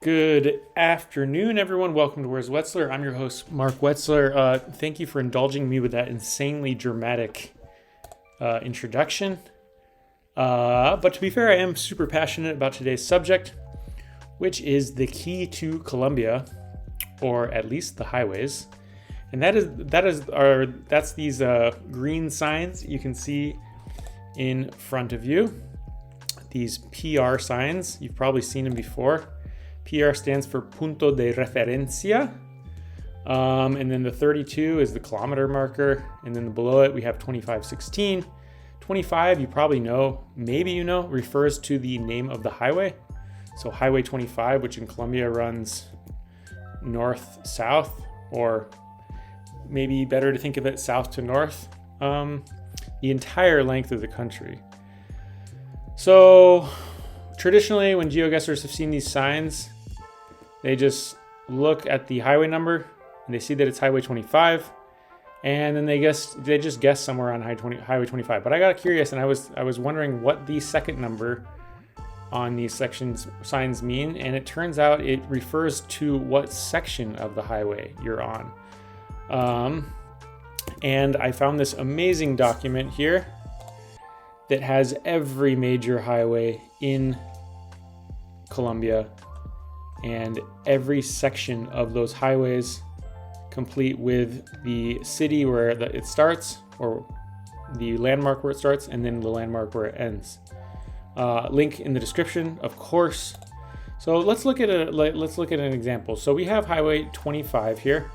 Good afternoon, everyone. Welcome to Where's Wetzler. I'm your host, Mark Wetzler. Thank you for indulging me with that insanely dramatic introduction. But to be fair, I am super passionate about today's subject, which is the key to Colombia, or at least the highways. And that's these green signs you can see in front of you. These PR signs, you've probably seen them before. PR stands for Punto de Referencia. And then the 32 is the kilometer marker. And then below it, we have 2516. 25, you probably know, maybe you know, refers to the name of the highway. So Highway 25, which in Colombia runs north-south, or maybe better to think of it south to north, the entire length of the country. So traditionally, when GeoGuessrs have seen these signs, they just look at the highway number and they see that it's Highway 25, and then they just guess somewhere on Highway 25. But I got curious, and I was wondering what the second number on these signs mean, and it turns out it refers to what section of the highway you're on. And I found this amazing document here that has every major highway in Colombia and every section of those highways, complete with the city where it starts, or the landmark where it starts, and then the landmark where it ends. Link in the description, of course. So let's look at an example. So we have Highway 25 here,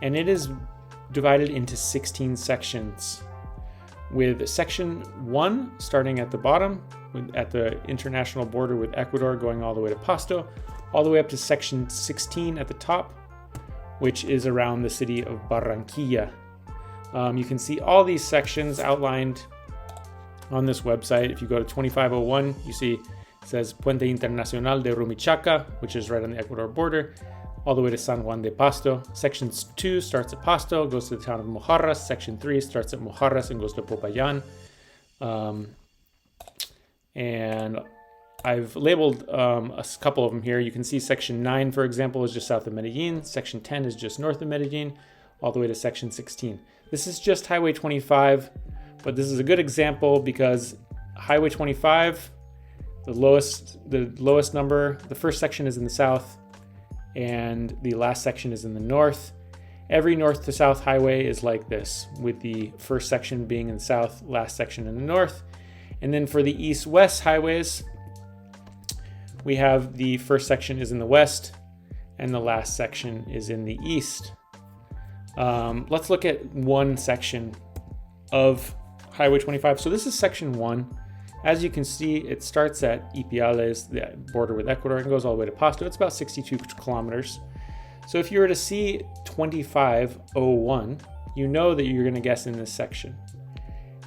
and it is divided into 16 sections, with section 1 starting at the bottom, at the international border with Ecuador, going all the way to Pasto, all the way up to section 16 at the top, which is around the city of Barranquilla. You can see all these sections outlined on this website. If you go to 2501, you see it says Puente Internacional de Rumichaca, which is right on the Ecuador border, all the way to San Juan de Pasto. Section 2 starts at Pasto, goes to the town of Mojarras. Section 3 starts at Mojarras and goes to Popayan. And I've labeled a couple of them here. You can see section 9, for example, is just south of Medellin. Section 10 is just north of Medellin, all the way to section 16. This is just Highway 25, but this is a good example because Highway 25, the lowest number, the first section is in the south, and the last section is in the north. Every north to south highway is like this, with the first section being in the south, last section in the north. And then for the east-west highways, we have the first section is in the west and the last section is in the east. Let's look at one section of Highway 25. So this is section 1. As you can see, it starts at Ipiales, the border with Ecuador, and goes all the way to Pasto. It's about 62 kilometers. So if you were to see 2501, you know that you're going to guess in this section.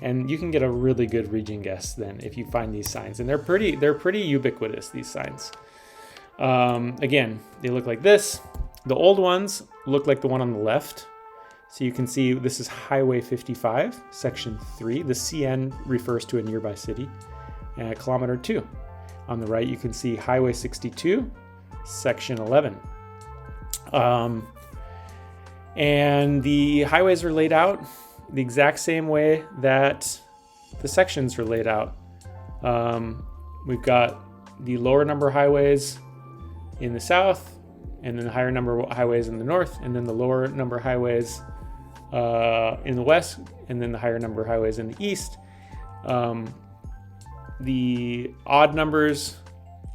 And you can get a really good region guess then if you find these signs. And they're pretty ubiquitous, these signs. Again, they look like this. The old ones look like the one on the left. So you can see this is Highway 55, section 3. The CN refers to a nearby city. Kilometer 2. On the right, you can see Highway 62, section 11. And the highways are laid out the exact same way that the sections are laid out. We've got the lower number highways in the south, and then the higher number highways in the north, and then the lower number highways in the west, and then the higher number highways in the east. The odd numbers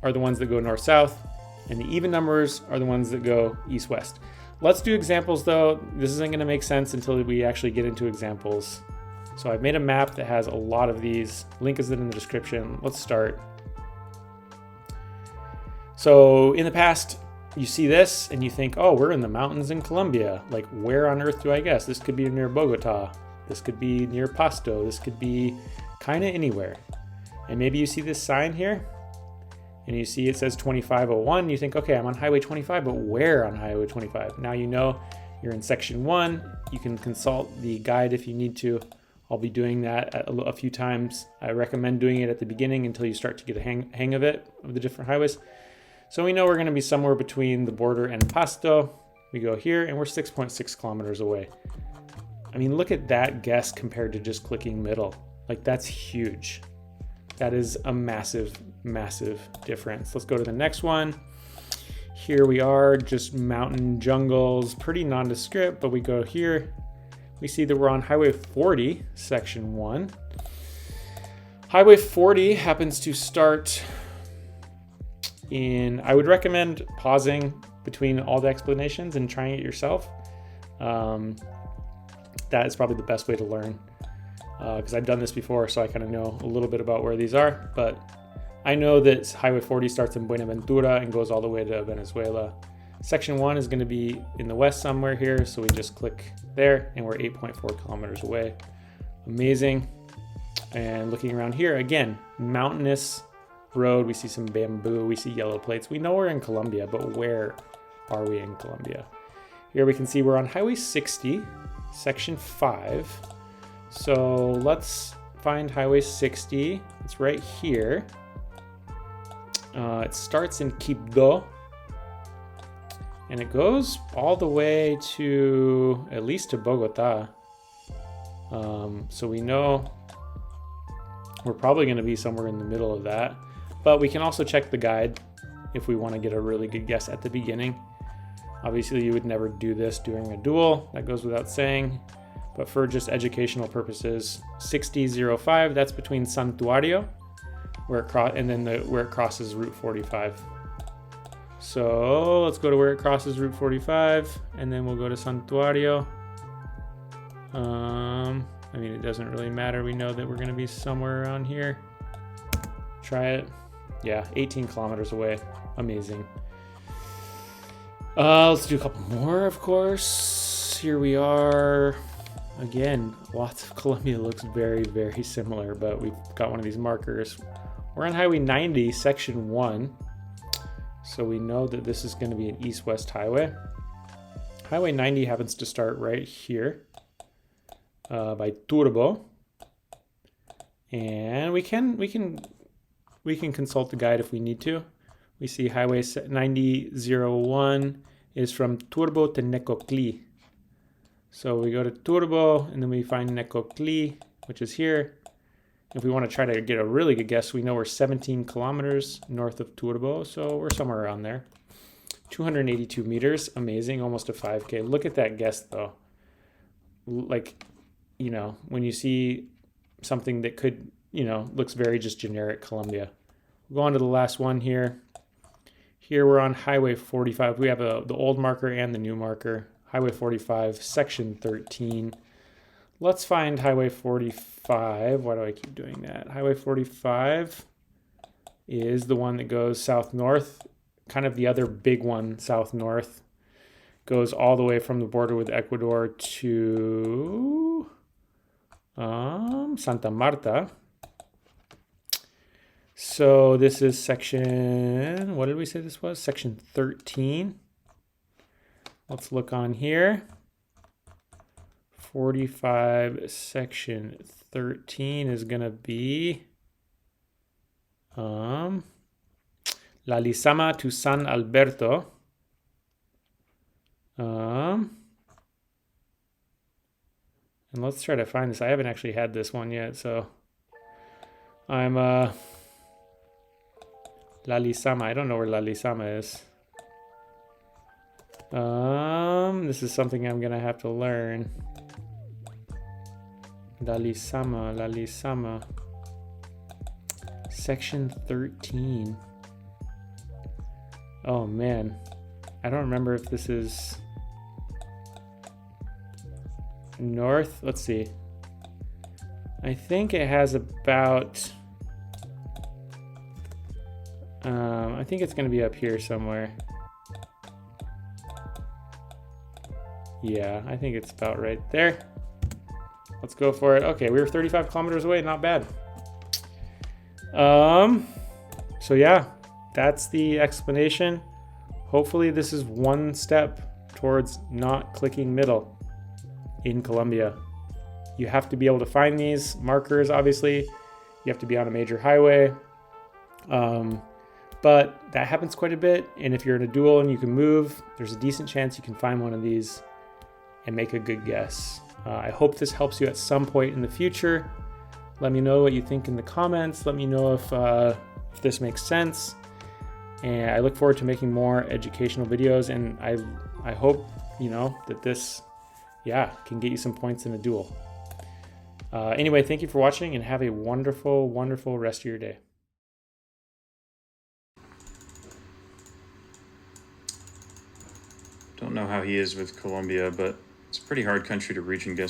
are the ones that go north-south, and the even numbers are the ones that go east-west. Let's do examples though. This isn't going to make sense until we actually get into examples. So I've made a map that has a lot of these. Link is in the description. Let's start. So in the past, you see this and you think, oh, we're in the mountains in Colombia. Like, where on earth do I guess? This could be near Bogota. This could be near Pasto. This could be kind of anywhere. And maybe you see this sign here and you see it says 2501. You think, okay, I'm on Highway 25, but where on Highway 25? Now you know you're in section 1. You can consult the guide if you need to. I'll be doing that a few times. I recommend doing it at the beginning until you start to get a hang of it, of the different highways. So we know we're going to be somewhere between the border and Pasto. We go here and we're 6.6 kilometers away. I mean, look at that guess compared to just clicking middle. Like, that's huge. That is a massive, massive difference. Let's go to the next one. Here we are, just mountain jungles, pretty nondescript, but we go here. We see that we're on Highway 40, Section 1. Highway 40 happens to start in, I would recommend pausing between all the explanations and trying it yourself. That is probably the best way to learn, because I've done this before, so I kind of know a little bit about where these are. But I know that Highway 40 starts in Buenaventura and goes all the way to Venezuela. Section 1 is going to be in the west somewhere here, so we just click there, and we're 8.4 kilometers away. Amazing. And looking around here, again, mountainous road. We see some bamboo. We see yellow plates. We know we're in Colombia, but where are we in Colombia? Here we can see we're on Highway 60, Section 5. So let's find Highway 60. It's right here. It starts in Quibdó, and it goes all the way to, at least to Bogota. So we know we're probably going to be somewhere in the middle of that, but we can also check the guide if we want to get a really good guess at the beginning. Obviously, you would never do this during a duel. That goes without saying. But for just educational purposes, 6005, that's between Santuario, where it crosses Route 45. So let's go to where it crosses Route 45, and then we'll go to Santuario. I mean, it doesn't really matter. We know that we're going to be somewhere around here. Try it. Yeah, 18 kilometers away. Amazing. Let's do a couple more, of course. Here we are. Again, lots of Colombia looks very, very similar, but we've got one of these markers. We're on Highway 90, Section 1. So we know that this is going to be an east-west highway. Highway 90 happens to start right here by Turbo. And we can consult the guide if we need to. We see Highway 9001 is from Turbo to Necoclí. So we go to Turbo, and then we find Necoclí, which is here. If we want to try to get a really good guess, we know we're 17 kilometers north of Turbo, so we're somewhere around there. 282 meters, amazing, almost a 5K. Look at that guess, though. Like, you know, when you see something that could, you know, looks very just generic Colombia. We'll go on to the last one here. Here we're on Highway 45. We have the old marker and the new marker. Highway 45, Section 13. Let's find Highway 45. Why do I keep doing that? Highway 45 is the one that goes south-north, kind of the other big one south-north. Goes all the way from the border with Ecuador to Santa Marta. So this is section, what did we say this was? Section 13. Let's look on here. 45, section 13 is going to be La Lizama to San Alberto. And let's try to find this. I haven't actually had this one yet, so I'm La Lizama. I don't know where La Lizama is. This is something I'm gonna have to learn. La Lizama. Section 13. Oh man, I don't remember if this is north. Let's see. I think it has about. I think it's gonna be up here somewhere. Yeah, I think it's about right there. Let's go for it. Okay, we were 35 kilometers away, not bad. So yeah, that's the explanation. Hopefully this is one step towards not clicking middle in Colombia. You have to be able to find these markers, obviously. You have to be on a major highway. but that happens quite a bit. And if you're in a duel and you can move, there's a decent chance you can find one of these and make a good guess. I hope this helps you at some point in the future. Let me know what you think in the comments. Let me know if this makes sense. And I look forward to making more educational videos, and I hope, you know, that this, can get you some points in a duel. Anyway, thank you for watching, and have a wonderful, wonderful rest of your day. Don't know how he is with Colombia, but it's a pretty hard country to reach and guess